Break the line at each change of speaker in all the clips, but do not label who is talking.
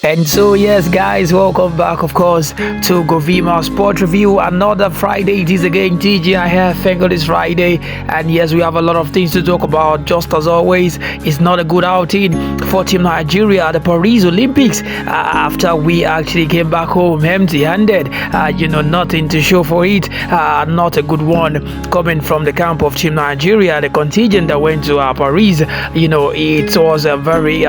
And so, yes, guys, welcome back, of course, to Govima Sport Review. Another Friday. It is again TGI. Thank God it's Friday. And yes, we have a lot of things to talk about. Just as always, it's not a good outing for Team Nigeria at the Paris Olympics after we actually came back home empty-handed. Nothing to show for it. Not a good one coming from the camp of Team Nigeria. The contingent that went to Paris, it was a very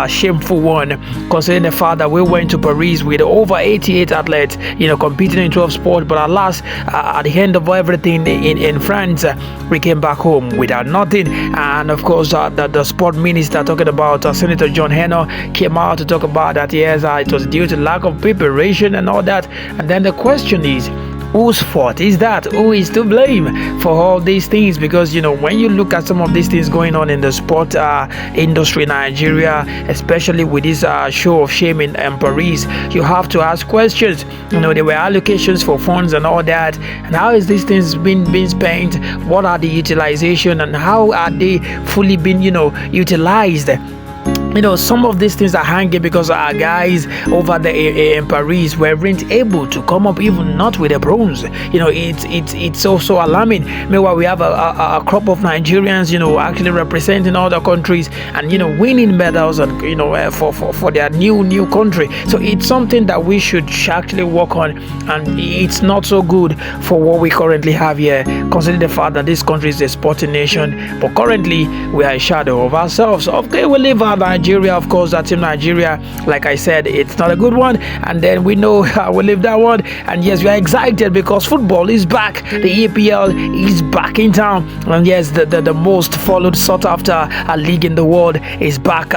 shameful one, considering the fact that we went to Paris with over 88 athletes, competing in 12 sports. But alas, at the end of everything in France, we came back home without nothing. And of course, the sport minister talking about Senator John Heno came out to talk about that. Yes, it was due to lack of preparation and all that. And then the question is, whose fault is that? Who is to blame for all these things? Because when you look at some of these things going on in the sport industry in Nigeria, especially with this show of shame in Paris, you have to ask questions. There were allocations for funds and all that, and how is these things being spent? What are the utilization, and how are they fully being utilized? Some of these things are hanging because our guys over there in Paris weren't able to come up, even not with a bronze. It's also alarming. Meanwhile, we have a crop of Nigerians, actually representing other countries and winning medals and for their new country. So it's something that we should actually work on, and it's not so good for what we currently have here, considering the fact that this country is a sporting nation, but currently we are a shadow of ourselves. Okay, we live our Nigeria, of course, that Team Nigeria, like I said, it's not a good one, and then we know we live that one. And yes, we are excited because football is back. The EPL is back in town, and yes, the most followed, sought after league in the world is back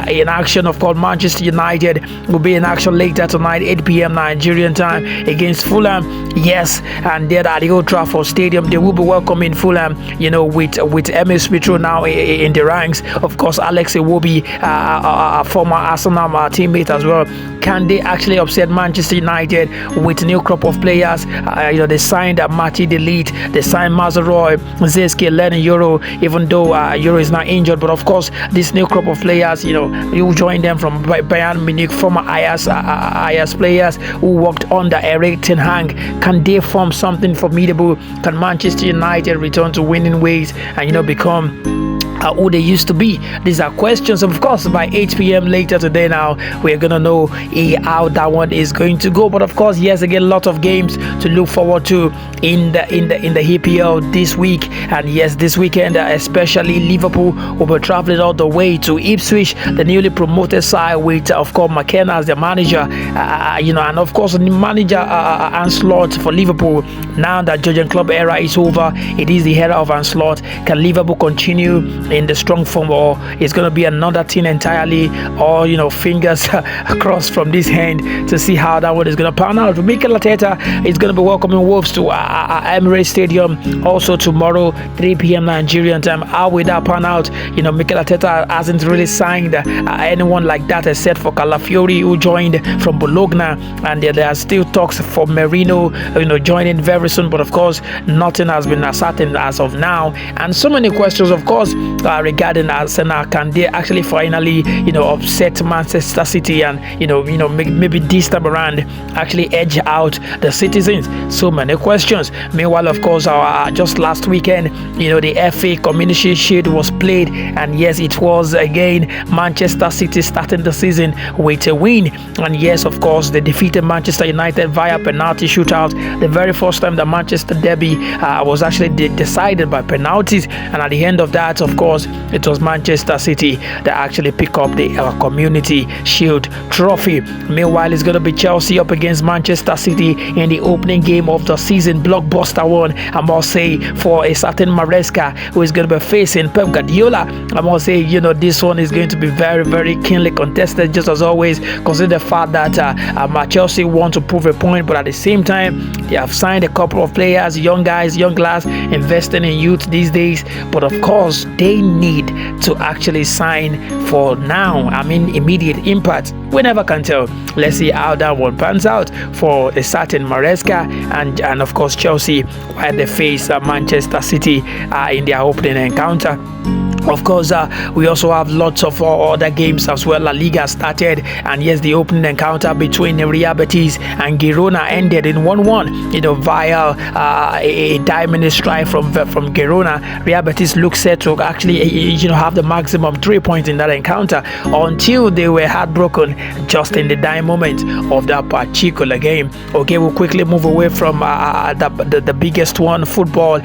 in action. Of course, Manchester United will be in action later tonight, 8 p.m. Nigerian time, against Fulham. Yes, and there at the Old Trafford Stadium, they will be welcoming Fulham, with Emil Smith Rowe now in the ranks. Of course, Alex Iwobi, a former Arsenal teammate as well. Can they actually upset Manchester United with a new crop of players? They signed Matty Delete, they signed Mazeroy, Zeske, Lennon Euro, even though Euro is not injured. But of course, this new crop of players, you join them from Bayern Munich, former Ajax players who worked under Erik ten Hag. Can they form something formidable? Can Manchester United return to winning ways and become who they used to be? These are questions. Of course, by 8 p.m. later today, now we're gonna know how that one is going to go. But of course, yes, again, lots of games to look forward to in the EPL this week. And yes, this weekend, especially Liverpool will be traveling all the way to Ipswich, the newly promoted side, with of course McKenna as the manager. And of course the manager Anslot for Liverpool. Now that Jurgen Klopp era is over, it is the era of Anslot. Can Liverpool continue in the strong form, or it's going to be another team entirely, or fingers crossed from this hand to see how that one is going to pan out? Mikel Arteta is going to be welcoming Wolves to Emirates Stadium also tomorrow, 3 p.m. Nigerian time. How will that pan out? Mikel Arteta hasn't really signed anyone like that except for Calafiori, who joined from Bologna, and there are still talks for Merino joining very soon, but of course nothing has been ascertained as of now. And so many questions, of course, regarding Arsenal. Can they actually finally upset Manchester City and maybe this time around actually edge out the citizens? So many questions. Meanwhile, of course, just last weekend, the FA Community Shield was played, and yes, it was again Manchester City starting the season with a win. And yes, of course, they defeated Manchester United via penalty shootout, the very first time the Manchester derby was actually decided by penalties. And at the end of that, of course, it was Manchester City that actually picked up the Community Shield trophy. Meanwhile, it's going to be Chelsea up against Manchester City in the opening game of the season, blockbuster one, I must say, for a certain Maresca, who is going to be facing Pep Guardiola. I must say, this one is going to be very, very keenly contested, just as always, considering the fact that Chelsea want to prove a point, but at the same time, they have signed a couple of players, young guys, young lads, investing in youth these days. But of course, they need to actually sign for now. Immediate impact. We never can tell. Let's see how that one pans out for a certain Maresca and of course Chelsea, while they face Manchester City in their opening encounter. Of course, we also have lots of other games as well. La Liga started, and yes, the opening encounter between Real Betis and Girona ended in 1-1. Via a diamond strike from Girona. Real Betis looked set to actually, have the maximum 3 points in that encounter until they were heartbroken just in the dying moment of that particular game. Okay, we'll quickly move away from the biggest one, football,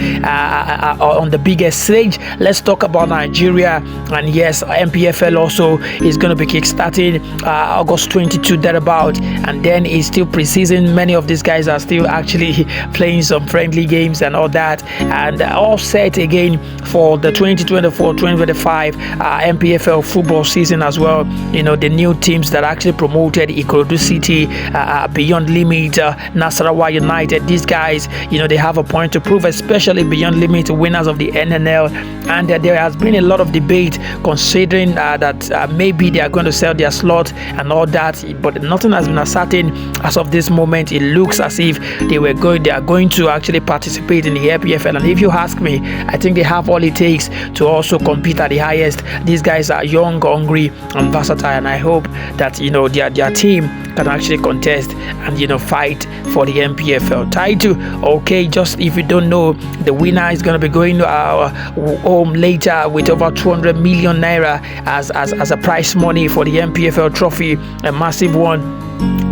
on the biggest stage. Let's talk about Nigeria, and yes, MPFL also is going to be kickstarting August 22 thereabout, and then it's still preseason. Many of these guys are still actually playing some friendly games and all that, and all set again for the 2024-2025 MPFL football season as well. The new teams that actually promoted: Ikorodu City, Beyond Limit, Nasarawa United. These guys, they have a point to prove, especially Beyond Limit, winners of the NNL, and there has been a lot of debate considering that maybe they are going to sell their slot and all that, but nothing has been ascertained as of this moment. It looks as if they are going to actually participate in the MPFL, and if you ask me, I think they have all it takes to also compete at the highest. These guys are young, hungry, and versatile, and I hope that their team can actually contest and fight for the MPFL title. Okay, just if you don't know, the winner is going to be going home later with over 200 million naira as a prize money for the MPFL trophy, a massive one.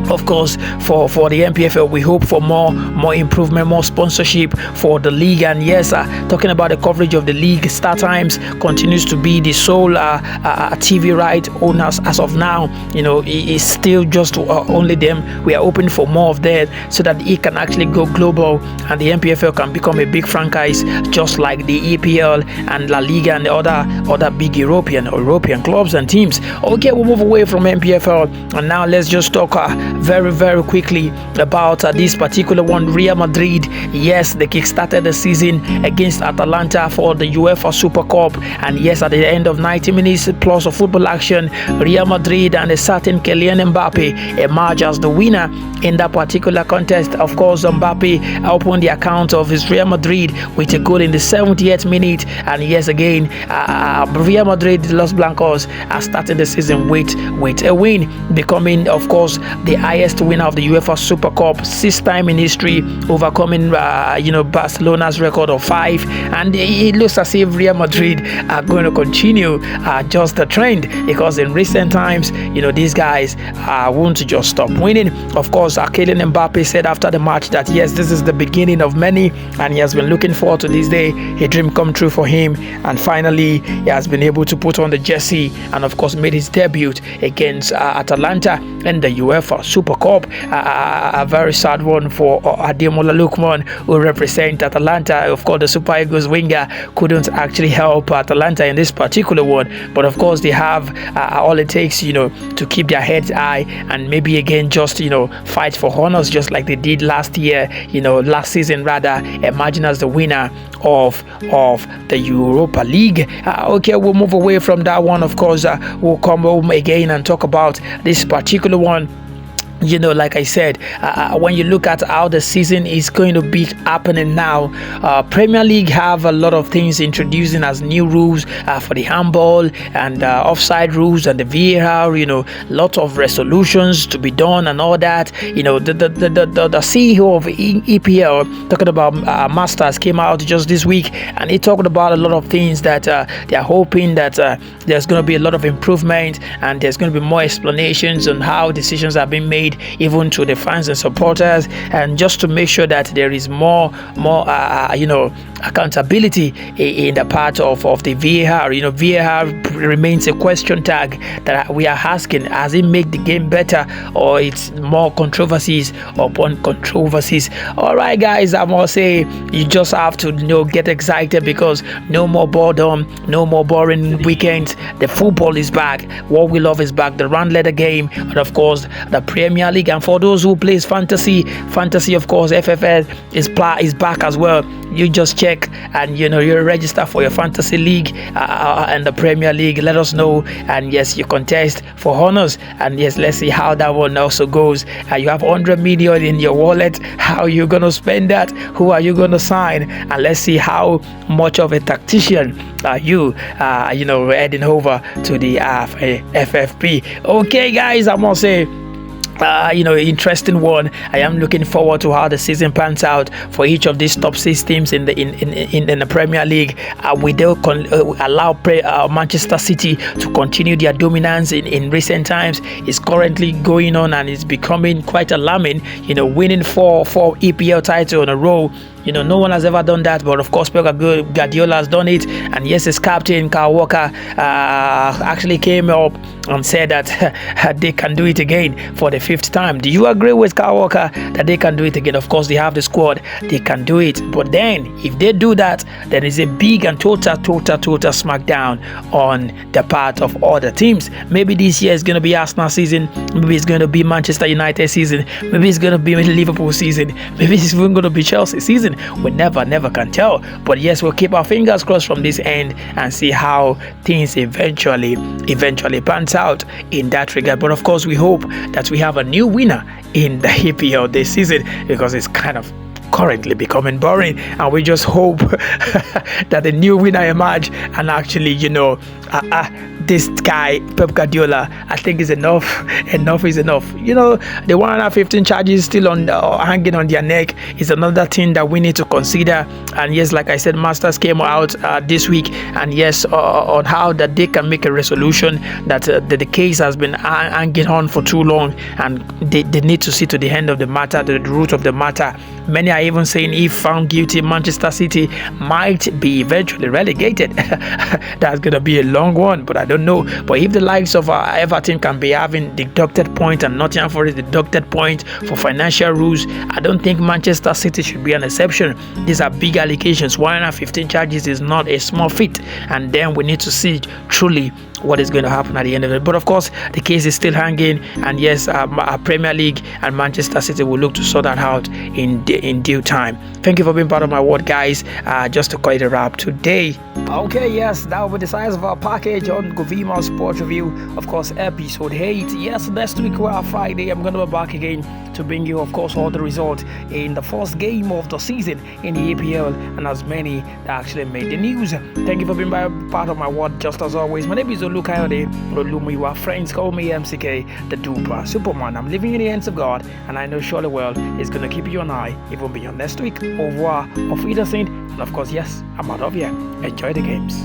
Of course, for the MPFL, we hope for more improvement, more sponsorship for the league. And yes, talking about the coverage of the league, Star Times continues to be the sole TV right owners as of now. It's still just only them. We are open for more of that so that it can actually go global and the MPFL can become a big franchise, just like the EPL and La Liga and the other big European clubs and teams. Okay, we'll move away from MPFL, and now let's just talk very, very quickly about this particular one. Real Madrid, yes, they kickstarted the season against Atalanta for the UEFA Super Cup, and yes, at the end of 90 minutes plus of football action, Real Madrid and a certain Kylian Mbappe emerged as the winner in that particular contest. Of course, Mbappe opened the account of his Real Madrid with a goal in the 78th minute, and yes, again, Real Madrid, the Los Blancos, are starting the season with a win, becoming, of course, the highest winner of the UEFA Super Cup, 6th time in history, overcoming Barcelona's record of 5. And it looks as if Real Madrid are going to continue just the trend, because in recent times, these guys won't just stop winning. Of course, Kylian Mbappe said after the match that yes, this is the beginning of many, and he has been looking forward to this day. A dream come true for him, and finally he has been able to put on the jersey and of course made his debut against Atalanta in the UEFA Super Cup. A very sad one for Ademola Lookman, who represent Atalanta. Of course, the Super Eagles winger couldn't actually help Atalanta in this particular one, but of course they have all it takes, to keep their heads high and maybe again just fight for honors, just like they did last season rather, emerging as the winner of the Europa League. Okay, we'll move away from that one. Of course, we'll come home again and talk about this particular one. Like I said, when you look at how the season is going to be happening now, Premier League have a lot of things introducing as new rules for the handball and offside rules and the VAR. Lot of resolutions to be done and all that. The CEO of EPL, talking about Masters, came out just this week, and he talked about a lot of things that they are hoping that there's going to be a lot of improvement, and there's going to be more explanations on how decisions are being made, even to the fans and supporters, and just to make sure that there is more accountability in the part of the VAR. VAR remains a question tag that we are asking: has it make the game better, or it's more controversies upon controversies? All right, guys, I must say you just have to get excited, because no more boredom, no more boring weekends. The football is back. What we love is back. The round letter game, and of course the Premier Premier League. And for those who plays fantasy, of course, FFL is back as well. You just check and you register for your fantasy league and the Premier League. Let us know, and yes, you contest for honors. And yes, let's see how that one also goes. You have 100 million in your wallet. How are you gonna spend that? Who are you gonna sign? And let's see how much of a tactician are you heading over to the FFP. Okay, guys, I must say, interesting one. I am looking forward to how the season pans out for each of these top 6 teams in the Premier League. We will allow Manchester City to continue their dominance in recent times. It's currently going on and it's becoming quite alarming. Winning four EPL titles in a row. No one has ever done that, but of course Pep Guardiola has done it. And yes, his captain Kyle Walker actually came up and said that they can do it again for the 5th time. Do you agree with Kyle Walker that they can do it again? Of course, they have the squad, they can do it. But then, if they do that, there is a big and total smackdown on the part of other teams. Maybe this year is going to be Arsenal season. Maybe it's going to be Manchester United season. Maybe it's going to be Liverpool season. Maybe it's even going to be Chelsea season. We never can tell. But yes, we'll keep our fingers crossed from this end and see how things eventually pans out in that regard. But of course, we hope that we have a new winner in the EPL this season, because it's kind of currently becoming boring, and we just hope that the new winner emerge and actually this guy Pep Guardiola, I think is enough is enough. The 115 charges still on hanging on their neck is another thing that we need to consider. And yes, like I said, Masters came out this week, and yes, on how that they can make a resolution that the case has been hanging on for too long, and they need to see to the end of the matter, the root of the matter. Many are even saying if found guilty, Manchester City might be eventually relegated. That's gonna be a long one, but I don't know. But if the likes of Everton can be having deducted points and Nottingham Forest deducted points for financial rules, I don't think Manchester City should be an exception. These are big allegations. 115 charges is not a small feat, and then we need to see truly what is going to happen at the end of it. But of course, the case is still hanging, and yes, our Premier League and Manchester City will look to sort that out in due time. Thank you for being part of my world, guys. Just to call it a wrap today. Okay, yes, that will be the size of our package on Govima Sports Review, of course, episode 8. Yes, next week, Friday, I'm going to be back again to bring you, of course, all the results in the first game of the season in the EPL, and as many that actually made the news. Thank you for being part of my world, just as always. My name is Olukayode Olumiwa. Friends call me MCK, the DDuperSuperMan. I'm living in the hands of God, and I know surely well is going to keep you an eye even beyond next week. Au revoir, auf Wiedersehen, and of course, yes, I'm out of here. Enjoy the games.